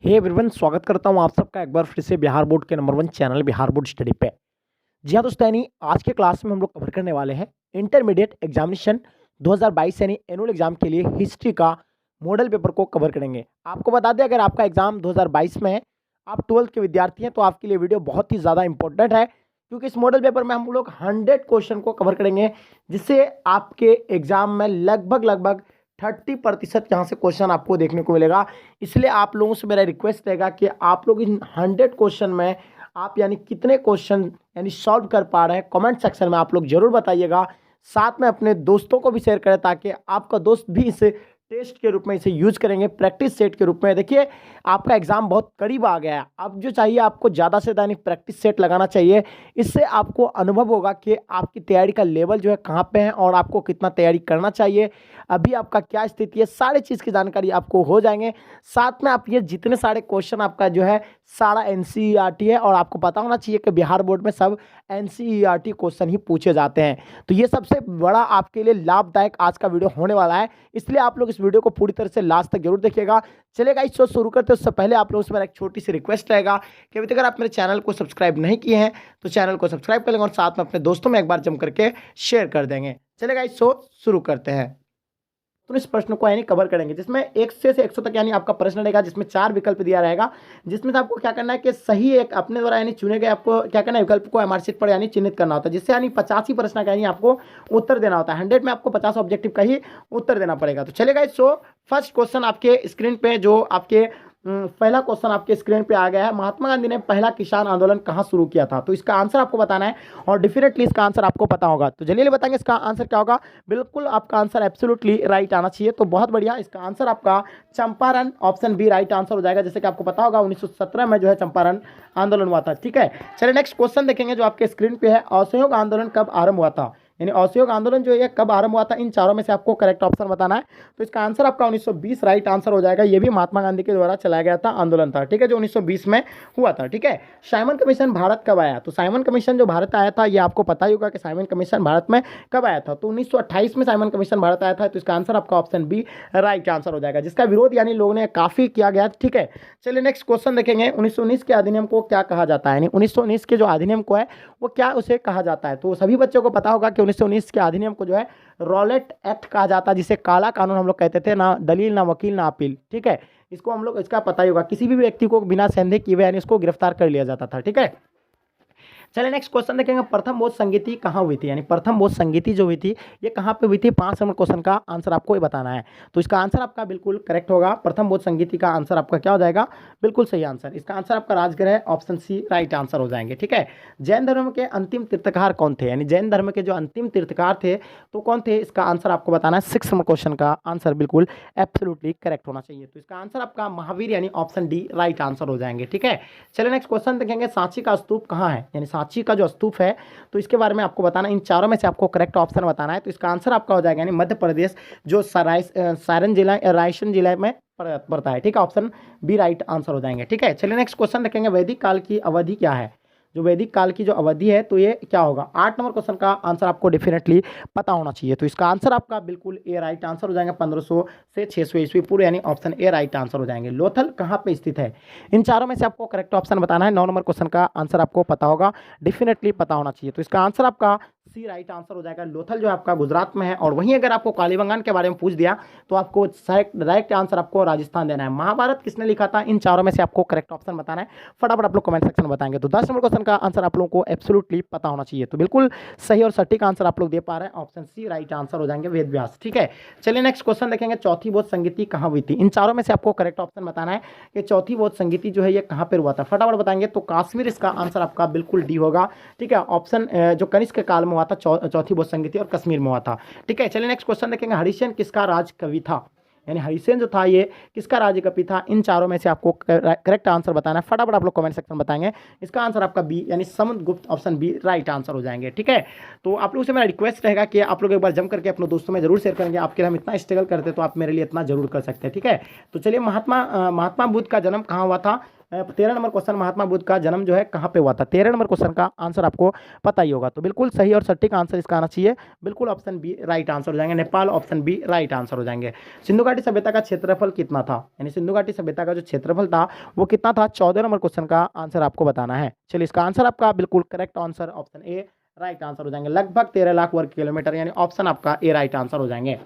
Hey everyone, स्वागत करता हूं आप सबका एक बार फिर से बिहार बोर्ड के number 1 channel Bihar board study पे। जी हाँ दोस्तों, यानी आज के क्लास में हम लोग कवर करने वाले हैं इंटरमीडिएट एग्जामिनेशन 2022 यानी एनुअल एग्जाम के लिए हिस्ट्री का मॉडल पेपर को कवर करेंगे। आपको बता दें, अगर आपका एग्जाम 2022 में है, आप 12th के विद्यार्थी हैं, तो आपके लिए वीडियो बहुत ही ज़्यादा इंपॉर्टेंट है, क्योंकि इस मॉडल पेपर में हम लोग 100 क्वेश्चन को कवर करेंगे, जिससे आपके एग्जाम में लगभग 30% यहाँ से क्वेश्चन आपको देखने को मिलेगा। इसलिए आप लोगों से मेरा रिक्वेस्ट रहेगा कि आप लोग इन 100 क्वेश्चन में आप यानी कितने क्वेश्चन यानी सॉल्व कर पा रहे हैं, कमेंट सेक्शन में आप लोग जरूर बताइएगा। साथ में अपने दोस्तों को भी शेयर करें, ताकि आपका दोस्त भी इसे टेस्ट के रूप में इसे यूज करेंगे, प्रैक्टिस सेट के रूप में। देखिए, आपका एग्जाम बहुत करीब आ गया है। अब जो चाहिए आपको ज़्यादा से ज़्यादा यानी प्रैक्टिस सेट लगाना चाहिए। इससे आपको अनुभव होगा कि आपकी तैयारी का लेवल जो है कहाँ पे है और आपको कितना तैयारी करना चाहिए, अभी आपका क्या स्थिति है, सारे चीज़ की जानकारी आपको हो जाएंगे। साथ में आप ये जितने सारे क्वेश्चन आपका जो है सारा एनसीईआरटी है, और आपको पता होना चाहिए कि बिहार बोर्ड में सब एनसीईआरटी क्वेश्चन ही पूछे जाते हैं। तो ये सबसे बड़ा आपके लिए लाभदायक आज का वीडियो होने वाला है, इसलिए आप लोग इस वीडियो को पूरी तरह से लास्ट तक जरूर देखिएगा। चलेगा, इस शो शुरू करते हैं उससे पहले आप लोगों से मेरा एक छोटी सी रिक्वेस्ट रहेगा कि अभी तक अगर आप मेरे चैनल को सब्सक्राइब नहीं किए हैं तो चैनल को सब्सक्राइब कर लेंगे, और साथ में अपने दोस्तों में एक बार जम करके शेयर कर देंगे। चलेगा, इस शो शुरू करते हैं। तो इस प्रश्न को यानी कवर करेंगे, जिसमें 1 से 100 तक यानी आपका प्रश्न रहेगा, जिसमें 4 विकल्प दिया रहेगा, जिसमें से आपको क्या करना है कि सही एक अपने द्वारा यानी चुने गए आपको क्या करना है, विकल्प को एमआर शीट पर यानी चिन्हित करना होता है, जिससे यानी 85 प्रश्न का यानी आपको उत्तर देना होता है। 100 में आपको 50 ऑब्जेक्टिव का ही उत्तर देना पड़ेगा। तो चलेगा, इस फर्स्ट क्वेश्चन आपके स्क्रीन पे जो आपके पहला क्वेश्चन आपके स्क्रीन पे आ गया है। महात्मा गांधी ने पहला किसान आंदोलन कहाँ शुरू किया था? तो इसका आंसर आपको बताना है, और डेफिनेटली इसका आंसर आपको पता होगा। तो चलिए बताएंगे इसका आंसर क्या होगा। बिल्कुल आपका आंसर एब्सोल्युटली राइट आना चाहिए। तो बहुत बढ़िया, इसका आंसर आपका Champaran option B right answer हो जाएगा। जैसे कि आपको पता होगा 1917 में जो है चंपारण आंदोलन हुआ था। ठीक है, चलिए नेक्स्ट क्वेश्चन देखेंगे जो आपके स्क्रीन पे है। असहयोग आंदोलन कब आरंभ हुआ था? यानी असहयोग आंदोलन जो है कब आरंभ हुआ था? इन चारों में से आपको करेक्ट ऑप्शन बताना है। तो इसका आंसर आपका 1920 राइट आंसर हो जाएगा। ये भी महात्मा गांधी के द्वारा चलाया गया था आंदोलन था, ठीक है, जो 1920 में हुआ था। ठीक है, साइमन कमीशन भारत कब आया? तो साइमन कमीशन जो भारत आया था, ये आपको पता ही होगा कि साइमन कमीशन भारत में कब आया था। तो 1928 में साइमन कमीशन भारत आया था। तो इसका आंसर आपका ऑप्शन बी राइट आंसर हो जाएगा, जिसका विरोध यानी लोगों ने काफी किया गया। ठीक है, चलिए नेक्स्ट क्वेश्चन देखेंगे। 1919 के अधिनियम को क्या कहा जाता है? यानी 1919 के जो अधिनियम को है वो क्या उसे कहा जाता है? तो सभी बच्चों को पता होगा कि 1919 के अधिनियम को जो है रॉलेट एक्ट कहा जाता है, जिसे काला कानून हम लोग कहते थे। ना दलील, ना वकील, ना अपील। ठीक है, इसको हम लोग इसका पता ही होगा, किसी भी व्यक्ति को बिना संदेह किए हुए यानी इसको गिरफ्तार कर लिया जाता था। ठीक है, चलिए नेक्स्ट क्वेश्चन देखेंगे। प्रथम बोध संगीति कहाँ हुई थी? यानी प्रथम बोध संगीति जो हुई थी ये कहाँ पे हुई थी? 5 नंबर क्वेश्चन का आंसर आपको ये बताना है। तो इसका आंसर आपका बिल्कुल करेक्ट होगा। प्रथम बोध संगीति का आंसर आपका क्या हो जाएगा? बिल्कुल सही आंसर। इसका आंसर आपका Rajgriha option C right answer हो जाएंगे। ठीक है, जैन धर्म के अंतिम तीर्थकार कौन थे? यानी जैन धर्म के जो अंतिम तीर्थकार थे तो कौन थे? इसका आंसर आपको बताना है। 6 नंबर क्वेश्चन का आंसर बिल्कुल एब्सोल्युटली करेक्ट होना चाहिए। तो इसका आंसर आपका महावीर यानी ऑप्शन डी राइट आंसर हो जाएंगे। ठीक है, चलिए नेक्स्ट क्वेश्चन देखेंगे। सांची का स्तूप कहाँ है? यानी सांची का जो स्तूप है तो इसके बारे में आपको बताना। इन चारों में से आपको करेक्ट ऑप्शन बताना है। तो इसका आंसर आपका हो जाएगा यानी मध्य प्रदेश जो सारण जिला रायसेन जिला में पड़ता है। ठीक है, ऑप्शन बी राइट आंसर हो जाएंगे। ठीक है, चलिए नेक्स्ट क्वेश्चन देखेंगे। वैदिक काल की अवधि क्या है? जो वैदिक काल की जो अवधि है तो ये क्या होगा? 8 नंबर क्वेश्चन का आंसर आपको डेफिनेटली पता होना चाहिए। तो इसका आंसर आपका बिल्कुल ए राइट आंसर हो जाएगा। 1500 से 600 ईस्वी पूर्व यानी ऑप्शन ए राइट आंसर हो जाएंगे। लोथल कहाँ पे स्थित है? इन चारों में से आपको करेक्ट ऑप्शन बताना है। 9 नंबर क्वेश्चन का आंसर आपको पता होगा, डेफिनेटली पता होना चाहिए। तो इसका आंसर आपका सी राइट आंसर हो जाएगा। लोथल जो आपका गुजरात में है। और वहीं अगर आपको कालीबंगान के बारे में पूछ दिया तो आपको डायरेक्ट आंसर आपको राजस्थान देना है। महाभारत किसने लिखा था? इन चारों में से आपको करेक्ट ऑप्शन बताना है। फटाफट आप लोग कमेंट सेक्शन में बताएंगे। तो 10 नंबर क्वेश्चन का आंसर आप लोगों को एब्सोल्युटली पता होना चाहिए। तो बिल्कुल सही और सटीक आंसर आप लोग दे पा रहे हैं। ऑप्शन सी राइट आंसर हो जाएंगे, वेद व्यास। ठीक है, चलिए नेक्स्ट क्वेश्चन देखेंगे। चौथी बोध संगीति कहाँ हुई थी? इन चारों में से आपको करेक्ट ऑप्शन बताना है कि चौथी बोध संगीति जो है ये कहाँ पर हुआ था। फटाफट बताएंगे। तो काश्मीर इसका आंसर आपका बिल्कुल डी होगा। ठीक है, ऑप्शन जो कनिष्क के काल में हुआ था चौथी बोध संगीति, और कश्मीर में हुआ था। ठीक है, चलिए नेक्स्ट क्वेश्चन देखेंगे। हरिसेन किसका राज कवि था? यानी हरिसेन जो था ये किसका राज्य कवि था? इन चारों में से आपको करेक्ट आंसर बताना है। फटाफट आप लोग कमेंट सेक्शन में बताएंगे। इसका आंसर आपका बी यानी Samudragupta option B right answer हो जाएंगे। ठीक है, तो आप लोगों से मेरा रिक्वेस्ट रहेगा कि आप लोग एक बार जम करके अपने दोस्तों में जरूर शेयर करेंगे। आपके लिए हम इतना स्ट्रगल करते तो आप मेरे लिए इतना जरूर कर सकते हैं। ठीक है, तो चलिए महात्मा बुद्ध का जन्म कहाँ हुआ था? 13 नंबर क्वेश्चन, महात्मा बुद्ध का जन्म जो है कहाँ पे हुआ था? 13 नंबर क्वेश्चन का आंसर आपको पता ही होगा। तो बिल्कुल सही और सटीक आंसर इसका आना चाहिए, बिल्कुल ऑप्शन बी राइट आंसर हो जाएंगे। Nepal option B right answer हो जाएंगे। सिंधु घाटी सभ्यता का क्षेत्रफल कितना था? यानी सिंधु घाटी सभ्यता का जो क्षेत्रफल था वो कितना था? 14 नंबर क्वेश्चन का आंसर आपको बताना है। चलिए इसका आंसर आपका बिल्कुल correct answer option A right answer हो जाएंगे। लगभग 13 लाख वर्ग किलोमीटर, यानी ऑप्शन आपका ए राइट आंसर हो जाएंगे।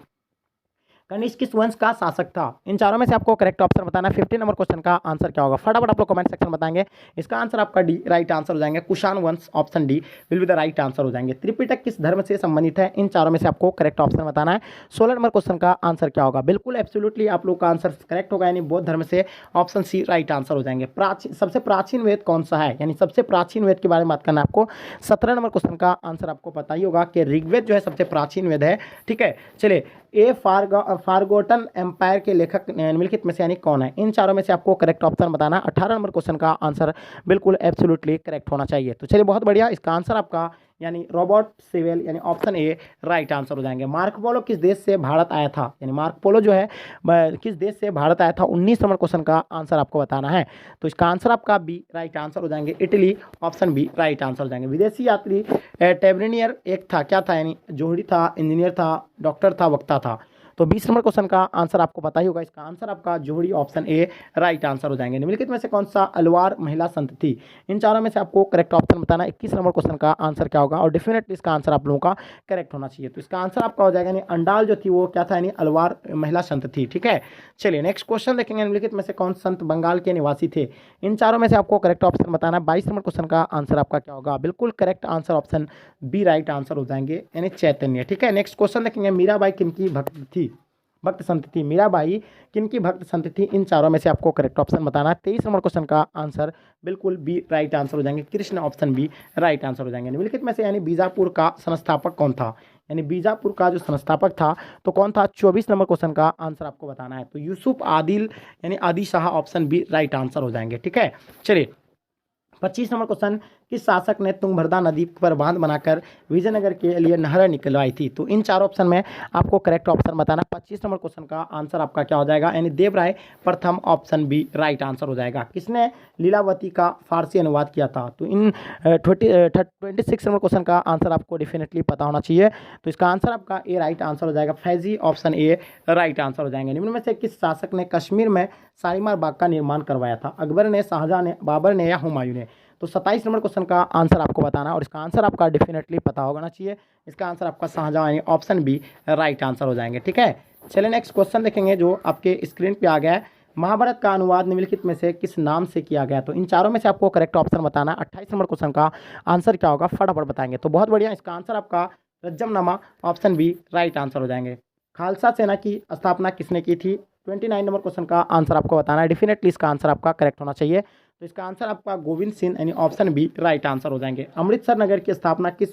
कनिष्क किस वंश का शासक था? इन चारों में से आपको करेक्ट ऑप्शन बताना है। 15 नंबर क्वेश्चन का आंसर क्या होगा? फटाफट आप लोग कमेंट सेक्शन में बताएंगे। इसका आंसर आपका डी राइट आंसर हो जाएंगे। कुषाण वंश option D will be the right answer हो जाएंगे। त्रिपिटक किस धर्म से संबंधित है? इन चारों में से आपको करेक्ट ऑप्शन बताना है। 16 नंबर क्वेश्चन का आंसर क्या होगा? बिल्कुल एब्सोल्युटली आप लोग का आंसर करेक्ट होगा, यानी बौद्ध धर्म से, ऑप्शन सी राइट आंसर हो जाएंगे। सबसे प्राचीन वेद कौन सा है? यानी सबसे प्राचीन वेद के बारे में बात करना है आपको। 17 नंबर क्वेश्चन का आंसर आपको पता ही होगा कि ऋग्वेद जो है सबसे प्राचीन वेद है। ठीक है, चलिए ए फारगोटन एम्पायर के लेखक निम्नलिखित में से यानी कौन है? इन चारों में से आपको करेक्ट ऑप्शन बताना है। 18 नंबर क्वेश्चन का आंसर बिल्कुल एब्सोल्युटली करेक्ट होना चाहिए। तो चलिए बहुत बढ़िया, इसका आंसर आपका यानी रॉबर्ट सेवेल यानी ऑप्शन ए राइट आंसर हो जाएंगे। मार्को पोलो किस देश से भारत आया था? यानी मार्को पोलो जो है किस देश से भारत आया था? 19 नंबर क्वेश्चन का आंसर आपको बताना है। तो इसका आंसर आपका बी राइट आंसर हो जाएंगे। Italy option B right answer हो जाएंगे। विदेशी यात्री टेबरिनियर एक था, क्या था? यानी जोहरी था, इंजीनियर था, डॉक्टर था, वक्ता था। तो 20 नंबर क्वेश्चन का आंसर आपको पता ही होगा। इसका आंसर आपका जोहरी ऑप्शन ए राइट आंसर हो जाएंगे। निम्नलिखित में से कौन सा अलवार महिला संत थी? इन चारों में से आपको करेक्ट ऑप्शन बताना। 21 नंबर क्वेश्चन का आंसर क्या होगा? और डेफिनेटली इसका आंसर आप लोगों का करेक्ट होना चाहिए। तो इसका आंसर आपका हो जाएगा, यानी अंडाल जो थी वो क्या था? यानी अलवार महिला संत थी। ठीक है, चलिए नेक्स्ट क्वेश्चन देखेंगे। निम्नलिखित में से कौन संत बंगाल के निवासी थे? इन चारों में से आपको करेक्ट ऑप्शन बताना है। 22 नंबर क्वेश्चन का आंसर आपका क्या होगा? बिल्कुल correct answer option B right answer हो जाएंगे, यानी चैतन्य। ठीक है, नेक्स्ट क्वेश्चन देखेंगे। मीराबाई किनकी भक्त संत थी? मीराबाई किनकी भक्त संत थी? इन चारों में से आपको करेक्ट ऑप्शन बताना है। 23 नंबर क्वेश्चन का आंसर बिल्कुल बी राइट आंसर हो जाएंगे। Krishna option B right answer हो जाएंगे। निम्नलिखित में से यानी बीजापुर का संस्थापक कौन था? यानी बीजापुर का जो संस्थापक था तो कौन था? 24 नंबर क्वेश्चन का आंसर आपको बताना है। तो यूसुफ आदिल यानी Adi Shah option B right answer हो जाएंगे। ठीक है, चलिए 25 नंबर क्वेश्चन, किस शासक ने तुंगभद्रा नदी पर बांध बनाकर विजयनगर के लिए नहर निकलवाई थी? तो इन चार ऑप्शन में आपको करेक्ट ऑप्शन बताना। 25 नंबर क्वेश्चन का आंसर आपका क्या हो जाएगा? यानी देवराय प्रथम ऑप्शन बी राइट आंसर हो जाएगा। किसने लीलावती का फारसी अनुवाद किया था? तो इन 26 नंबर क्वेश्चन का आंसर आपको डेफिनेटली पता होना चाहिए। तो इसका आंसर आपका ए राइट आंसर हो जाएगा। Faizi option A right answer हो जाएंगे। निम्न में से किस शासक ने कश्मीर में शालीमार बाग का निर्माण करवाया था? अकबर ने, शाहजहां ने, बाबर ने या हुमायूं ने? तो 27 नंबर क्वेश्चन का आंसर आपको बताना और इसका आंसर आपका डेफिनेटली पता होना चाहिए। इसका आंसर आपका शाहजहां यानी ऑप्शन बी राइट आंसर हो जाएंगे। ठीक है, चलिए नेक्स्ट क्वेश्चन देखेंगे जो आपके स्क्रीन पे आ गया है। महाभारत का अनुवाद निम्नलिखित में से किस नाम से किया गया? तो इन चारों में से आपको करेक्ट ऑप्शन बताना। 28 नंबर क्वेश्चन का आंसर क्या होगा? फटाफट बताएंगे। तो बहुत बढ़िया, इसका आंसर आपका रज्जमनामा ऑप्शन बी राइट आंसर हो जाएंगे। खालसा सेना की स्थापना किसने की थी? 29 नंबर क्वेश्चन का आंसर आपको बताना है। डेफिनेटली इसका आंसर आपका करेक्ट होना चाहिए। तो इसका आंसर आपका गोविंद सिंह यानी ऑप्शन बी राइट आंसर हो जाएंगे। अमृतसर नगर की स्थापना किस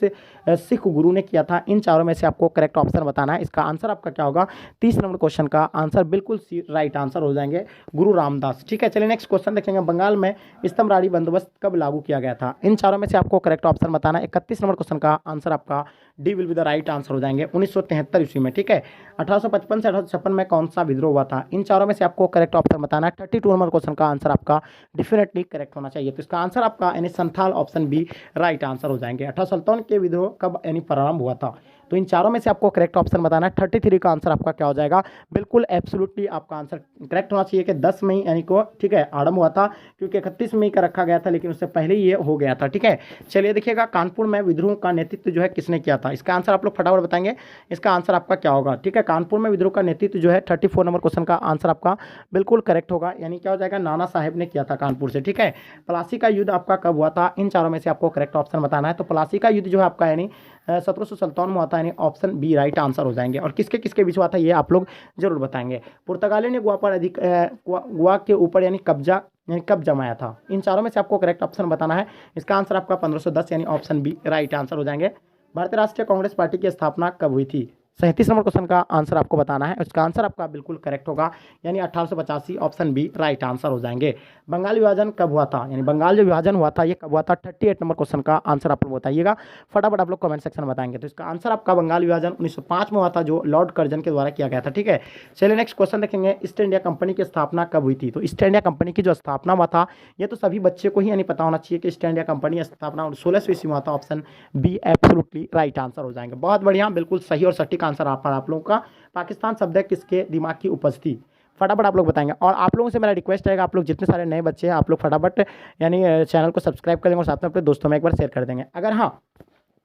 सिख गुरु ने किया था? इन चारों में से आपको करेक्ट ऑप्शन बताना है। इसका आंसर आपका क्या होगा? 30 नंबर क्वेश्चन का आंसर बिल्कुल सी राइट आंसर हो जाएंगे, गुरु रामदास। ठीक है, चलिए नेक्स्ट क्वेश्चन देखेंगे। बंगाल में स्तंभराड़ी बंदोबस्त कब लागू किया गया था? इन चारों में से आपको करेक्ट ऑप्शन बताना है। 31 नंबर क्वेश्चन का आंसर आपका D will be the right answer हो जाएंगे। 1973 ईस्वी में। ठीक है, 1855 से 1856 में कौन सा विद्रोह हुआ था? इन चारों में से आपको करेक्ट ऑप्शन बताना है। 32 नंबर क्वेश्चन का आंसर आपका डेफिनेटली करेक्ट होना चाहिए। तो इसका आंसर आपका यानी Santhal option B right answer हो जाएंगे। 1857 के विद्रोह कब यानी प्रारंभ हुआ था? तो इन चारों में से आपको करेक्ट ऑप्शन बताना है। 33 का आंसर आपका क्या हो जाएगा? बिल्कुल एब्सोल्युटली आपका आंसर करेक्ट होना चाहिए कि 10 मई यानी को ठीक है आरंभ हुआ था, क्योंकि 31 मई का रखा गया था लेकिन उससे पहले ही ये हो गया था। ठीक है, चलिए देखिएगा कानपुर में विद्रोह का नेतृत्व जो है किसने किया था? इसका आंसर आप लोग फटाफट बताएंगे। इसका आंसर आपका क्या होगा? ठीक है, कानपुर में विद्रोह का नेतृत्व जो है 34 नंबर क्वेश्चन का आंसर आपका बिल्कुल करेक्ट होगा, यानी क्या हो जाएगा? नाना साहेब ने किया था कानपुर से। ठीक है, प्लासी का युद्ध आपका कब हुआ था? इन चारों में से आपको करेक्ट ऑप्शन बताना है। तो प्लासी का युद्ध जो है आपका यानी 1757 में हुआ था, यानी ऑप्शन बी राइट आंसर हो जाएंगे। और किसके किसके बीच हुआ था ये आप लोग जरूर बताएंगे। पुर्तगाली ने गोवा के ऊपर यानी कब जमाया था? इन चारों में से आपको करेक्ट ऑप्शन बताना है। इसका आंसर आपका 1510 यानी ऑप्शन बी राइट आंसर हो जाएंगे। भारतीय राष्ट्रीय कांग्रेस पार्टी की स्थापना कब हुई थी? 37 नंबर क्वेश्चन का आंसर आपको बताना है, उसका आंसर आपका बिल्कुल करेक्ट होगा, यानी 1885, ऑप्शन बी राइट आंसर हो जाएंगे। बंगाल विभाजन कब हुआ था, यानी बंगाल जो विभाजन हुआ था ये कब हुआ था, 38 नंबर क्वेश्चन का आंसर आप लोग बताइएगा, फटाफट आप लोग कमेंट सेक्शन में बताएंगे। तो इसका आंसर आपका बंगाल विभाजन 1905 में हुआ था, जो लॉर्ड कर्जन के द्वारा किया गया था। ठीक है, चलिए नेक्स्ट क्वेश्चन देखेंगे, ईस्ट इंडिया कंपनी की स्थापना कब हुई थी। तो ईस्ट इंडिया कंपनी की जो स्थापना हुआ था, ये तो सभी बच्चे को ही यानी पता होना चाहिए कि ईस्ट इंडिया कंपनी स्थापना 16वीं ईस्वी में हुआ था, option be absolutely right answer हो जाएंगे। बहुत बढ़िया, बिल्कुल सही और सटीक आंसर आप लोगों का। पाकिस्तान शब्द किसके दिमाग की उपज थी, फटाफट आप लोग बताएंगे। और आप लोगों से मेरा रिक्वेस्ट रहेगा, आप लोग जितने सारे नए बच्चे हैं आप लोग फटाफट यानी चैनल को सब्सक्राइब कर लेंगे और साथ में अपने दोस्तों में एक बार शेयर कर देंगे। अगर हाँ,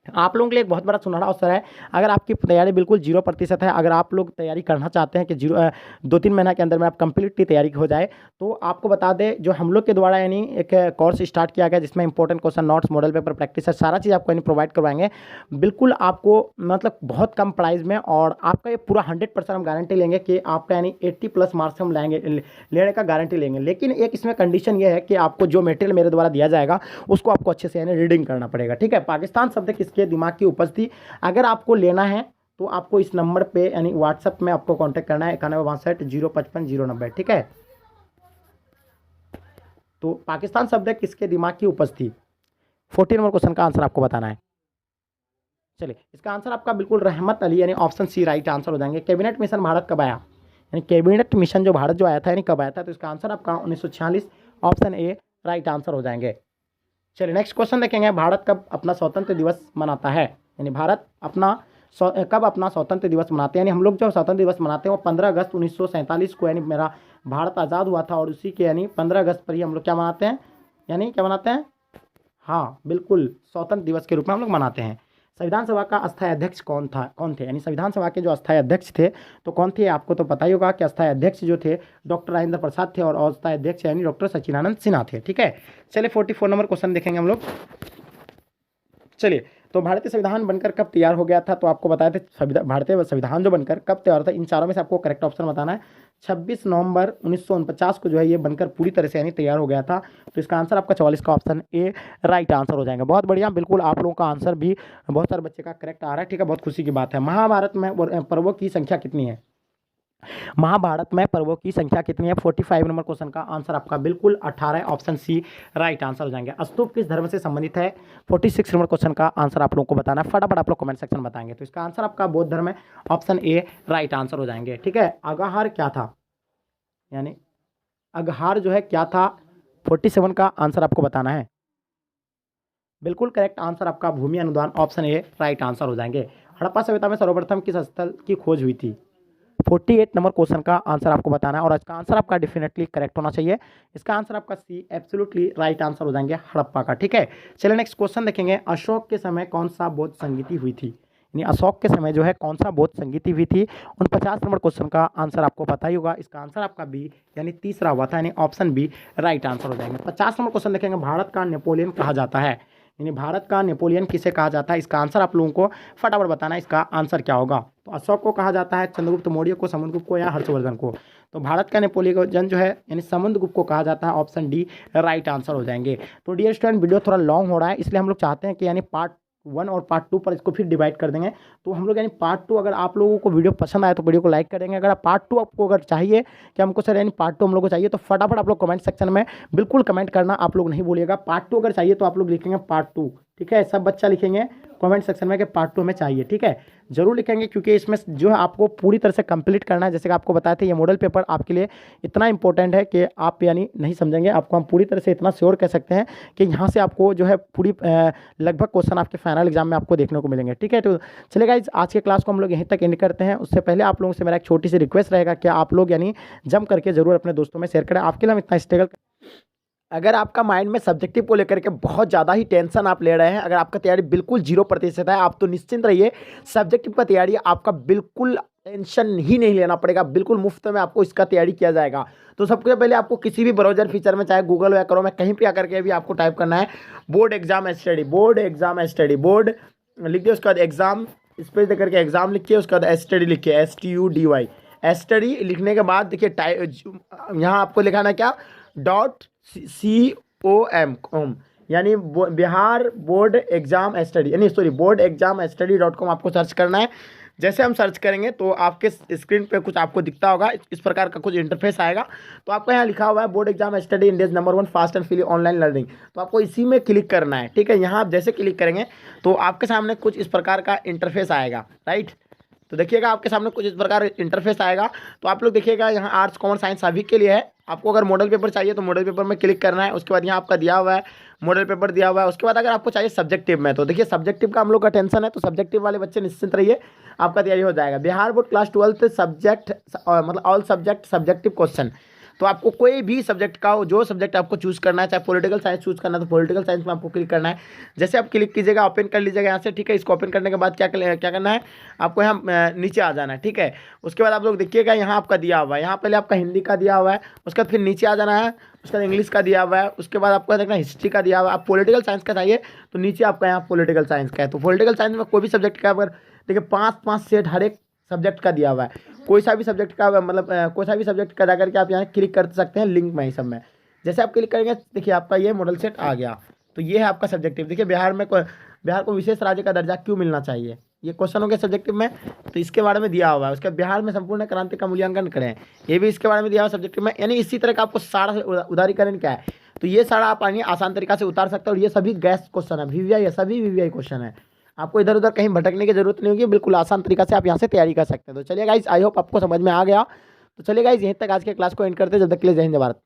आप लोगों के लिए एक बहुत बड़ा सुनहरा अवसर है, अगर आपकी तैयारी बिल्कुल 0% है, अगर आप लोग तैयारी करना चाहते हैं कि 2-3 महीना के अंदर में आप कंप्लीटली तैयारी हो जाए, तो आपको बता दें जो हम लोग के द्वारा यानी एक कोर्स स्टार्ट किया गया जिसमें important question, notes, model paper practice है, सारा चीज़ आपको यानी प्रोवाइड करवाएंगे बिल्कुल आपको, मतलब बहुत कम प्राइस में। और आपका ये पूरा 100% हम गारंटी लेंगे कि आपका यानी 80+ मार्क्स हम लेने का गारंटी लेंगे। लेकिन एक इसमें कंडीशन ये है कि आपको जो मटेरियल मेरे द्वारा दिया जाएगा उसको आपको अच्छे से यानी रीडिंग करना पड़ेगा। ठीक है, पाकिस्तान शब्द के दिमाग की उपज थी। अगर आपको लेना है तो आपको इस नंबर पे यानी व्हाट्सएप में आपको कांटेक्ट करना है, 9162 055 090। ठीक है, तो पाकिस्तान शब्द किसके दिमाग की उपज थी, 14 नंबर क्वेश्चन का आंसर आपको बताना है। चलिए, इसका आंसर आपका बिल्कुल रहमत अली यानी ऑप्शन सी राइट आंसर हो जाएंगे। कैबिनेट मिशन भारत कब आया, यानी कैबिनेट मिशन जो भारत जो आया था यानी कब आया था, तो इसका आंसर आपका 1946, ऑप्शन ए राइट आंसर हो जाएंगे। चलिए नेक्स्ट क्वेश्चन देखेंगे, भारत कब अपना स्वतंत्र दिवस मनाता है, यानी भारत अपना कब अपना स्वतंत्र दिवस मनाते हैं। यानी हम लोग जो स्वतंत्र दिवस मनाते हैं वो 15 अगस्त 1947 को यानी मेरा भारत आज़ाद हुआ था, और उसी के यानी 15 अगस्त पर ही हम लोग क्या मनाते हैं, यानी क्या मनाते हैं, हाँ बिल्कुल स्वतंत्र दिवस के रूप में हम लोग मनाते हैं। संविधान सभा का अस्थायी अध्यक्ष कौन थे, यानी संविधान सभा के जो अस्थायी अध्यक्ष थे तो कौन थे, आपको तो पता ही होगा कि अस्थायी अध्यक्ष जो थे डॉक्टर राजेंद्र प्रसाद थे और अस्थायी अध्यक्ष यानी डॉक्टर सचिदानंद सिन्हा थे। ठीक है, चलिए 44 नंबर क्वेश्चन देखेंगे हम लोग। चलिए, तो भारतीय संविधान बनकर कब तैयार हो गया था, तो आपको बताया था भारतीय संविधान जो बनकर कब तैयार था, इन चारों में से आपको करेक्ट ऑप्शन बताना है। 26 नवंबर 1949 को जो है ये बनकर पूरी तरह से यानी तैयार हो गया था, तो इसका आंसर आपका 44 का ऑप्शन ए राइट आंसर हो जाएगा। बहुत बढ़िया, बिल्कुल आप लोगों का आंसर भी बहुत सारे बच्चे का करेक्ट आ रहा है। ठीक है, बहुत खुशी की बात है। महाभारत में पर्वों की संख्या कितनी है, महाभारत में पर्वों की संख्या कितनी है, 45 नंबर क्वेश्चन का आंसर आपका बिल्कुल 18, ऑप्शन सी राइट आंसर हो जाएंगे। स्तूप किस धर्म से संबंधित है, 46 नंबर क्वेश्चन का आंसर आप लोगों को बताना है, फटाफट आप लोग कमेंट सेक्शन में बताएंगे। तो इसका आंसर आपका बौद्ध धर्म है, ऑप्शन ए राइट आंसर हो जाएंगे। ठीक है, अग्रहार क्या था, यानी अग्रहार जो है क्या था, 47 का आंसर आपको बताना है। बिल्कुल करेक्ट आंसर आपका भूमि अनुदान, ऑप्शन ए राइट आंसर हो जाएंगे। हड़प्पा सभ्यता में सर्वप्रथम किस स्थल की खोज हुई थी, 48 नंबर क्वेश्चन का आंसर आपको बताना है और इसका आंसर आपका डेफिनेटली करेक्ट होना चाहिए। इसका आंसर आपका सी एब्सोल्युटली राइट आंसर हो जाएंगे, हड़प्पा का। ठीक है, चलिए नेक्स्ट क्वेश्चन देखेंगे, अशोक के समय कौन सा बौद्ध संगीति हुई थी, यानी अशोक के समय जो है कौन सा बौद्ध संगीति हुई थी। 49 नंबर क्वेश्चन का आंसर आपको पता ही होगा, इसका आंसर आपका बी यानी तीसरा हुआ था, यानी ऑप्शन बी राइट आंसर हो जाएंगे। 50 नंबर क्वेश्चन देखेंगे, भारत का नेपोलियन कहा जाता है, यानी भारत का नेपोलियन किसे कहा जाता है, इसका आंसर आप लोगों को फटाफट बताना है, इसका आंसर क्या होगा। तो अशोक को कहा जाता है, चंद्रगुप्त मौर्य को, समुद्रगुप्त को या हर्षवर्धन को। तो भारत का नेपोलियन जो है यानी समुद्रगुप्त को कहा जाता है, ऑप्शन डी राइट आंसर हो जाएंगे। तो डियर स्टूडेंट, वीडियो थोड़ा लॉन्ग हो रहा है, इसलिए हम लोग चाहते हैं कि यानी पार्ट 1 और पार्ट 2 पर इसको फिर डिवाइड कर देंगे। तो हम लोग यानी पार्ट 2, अगर आप लोगों को वीडियो पसंद आए तो वीडियो को लाइक कर देंगे। अगर पार्ट 2 आपको अगर चाहिए कि हमको सर यानी पार्ट 2 हम लोग को चाहिए, तो फटाफट आप लोग कमेंट सेक्शन में बिल्कुल कमेंट करना, आप लोग नहीं बोलिएगा। पार्ट 2 अगर चाहिए तो आप लोग लिखेंगे पार्ट 2, ठीक है, सब बच्चा लिखेंगे कमेंट सेक्शन में कि पार्ट 2 हमें चाहिए। ठीक है, जरूर लिखेंगे, क्योंकि इसमें जो है आपको पूरी तरह से कंप्लीट करना है। जैसे कि आपको बताया था, ये मॉडल पेपर आपके लिए इतना इंपॉर्टेंट है कि आप यानी नहीं समझेंगे। आपको हम पूरी तरह से इतना श्योर कह सकते हैं कि यहाँ से आपको जो है पूरी लगभग क्वेश्चन आपके फाइनल एग्जाम में आपको देखने को मिलेंगे। ठीक है, तो चलिए गाइस, आज के क्लास को हम लोग यहीं तक एंड करते हैं। उससे पहले आप लोगों से मेरा एक छोटी सी रिक्वेस्ट रहेगा कि आप लोग यानी जम करके जरूर अपने दोस्तों में शेयर करें। आपके लिए हम इतना स्ट्रगल, अगर आपका माइंड में सब्जेक्टिव को लेकर के बहुत ज़्यादा ही टेंशन आप ले रहे हैं, अगर आपका तैयारी बिल्कुल 0% है, आप तो निश्चिंत रहिए, सब्जेक्टिव का तैयारी आपका बिल्कुल टेंशन ही नहीं लेना पड़ेगा, बिल्कुल मुफ्त में आपको इसका तैयारी किया जाएगा। तो सबसे पहले आपको किसी भी ब्राउजर फीचर में, चाहे गूगल या क्रोम में, कहीं पे आकर के भी आपको टाइप करना है board exam study, board exam study, board लिख दिए, उसके बाद एग्जाम स्पेस दे करके एग्जाम लिखिए, उसके बाद स्टडी लिखिए, STUDY, स्टडी लिखने के बाद देखिए यहाँ आपको लिखाना है क्या, .com, यानी बिहार बोर्ड एग्जाम स्टडी, यानी sorry board exam study .com आपको सर्च करना है। जैसे हम सर्च करेंगे तो आपके स्क्रीन पे कुछ आपको दिखता होगा, इस प्रकार का कुछ इंटरफेस आएगा। तो आपका यहाँ लिखा हुआ है board exam study India's number 1 fast and free online learning. तो आपको इसी में क्लिक करना है, ठीक है। यहाँ आप जैसे क्लिक करेंगे तो आपके सामने कुछ इस प्रकार का इंटरफेस आएगा, राइट। तो देखिएगा आपके सामने कुछ इस प्रकार इंटरफेस आएगा। तो आप लोग देखिएगा यहाँ आर्ट्स कॉमर्स साइंस सभी के लिए है। आपको अगर मॉडल पेपर चाहिए तो मॉडल पेपर में क्लिक करना है। उसके बाद यहाँ आपका दिया हुआ है मॉडल पेपर दिया हुआ है। उसके बाद अगर आपको चाहिए सब्जेक्टिव में, तो देखिए सब्जेक्टिव का हम लोग का टेंशन है, तो सब्जेक्टिव वाले बच्चे निश्चिंत रहिए, आपका तैयारी हो जाएगा। बिहार बोर्ड क्लास 12 सब्जेक्ट मतलब ऑल सब्जेक्ट सब्जेक्टिव क्वेश्चन। तो आपको कोई भी सब्जेक्ट का जो सब्जेक्ट आपको चूज करना है, चाहे पॉलिटिकल साइंस चूज करना है तो पॉलिटिकल साइंस में आपको क्लिक करना है। जैसे आप क्लिक कीजिएगा, ओपन कर लीजिएगा यहाँ से, ठीक है। इसको ओपन करने के बाद क्या करना है, आपको यहाँ नीचे आ जाना है, ठीक है। उसके बाद आप लोग देखिएगा यहाँ आपका दिया हुआ है, यहाँ पहले आपका हिंदी का दिया हुआ है, उसके बाद फिर नीचे आ जाना है, उसके बाद इंग्लिश का दिया हुआ है, उसके बाद आपको देखना हिस्ट्री का दिया हुआ है। आप पॉलिटिकल साइंस का चाहिए तो नीचे आपका यहाँ पॉलिटिकल साइंस का है। तो पॉलिटिकल साइंस में कोई भी सब्जेक्ट का अगर देखिए 5-5 सेट हर एक सब्जेक्ट का दिया हुआ है। कोई सा भी सब्जेक्ट का मतलब कोई सा भी सब्जेक्ट का जाकर के आप यहाँ क्लिक कर सकते हैं लिंक में, ही सब में। जैसे आप क्लिक करेंगे देखिए आपका ये मॉडल सेट आ गया। तो ये है आपका सब्जेक्टिव। देखिए बिहार को विशेष राज्य का दर्जा क्यों मिलना चाहिए, ये क्वेश्चन हो गया सब्जेक्टिव में, तो इसके बारे में दिया हुआ है। उसके बिहार में संपूर्ण क्रांति का मूल्यांकन करें, ये भी इसके बारे में दिया हुआ सब्जेक्टिव में। यानी इसी तरह का आपको सारा उदारीकरण क्या है, तो ये सारा आप आगे आसान तरीका से उतार सकते हैं। और ये सभी गैस क्वेश्चन है, वीवीआई है, सभी वीवीआई क्वेश्चन है। आपको इधर उधर कहीं भटकने की जरूरत नहीं होगी, बिल्कुल आसान तरीका से आप यहाँ से तैयारी कर सकते हैं। तो चलिए गाइस, आई होप आपको समझ में आ गया। तो चलिए गाइस, यहीं तक आज के क्लास को एंड करते हैं। जब तक के लिए जय हिंद, जय भारत।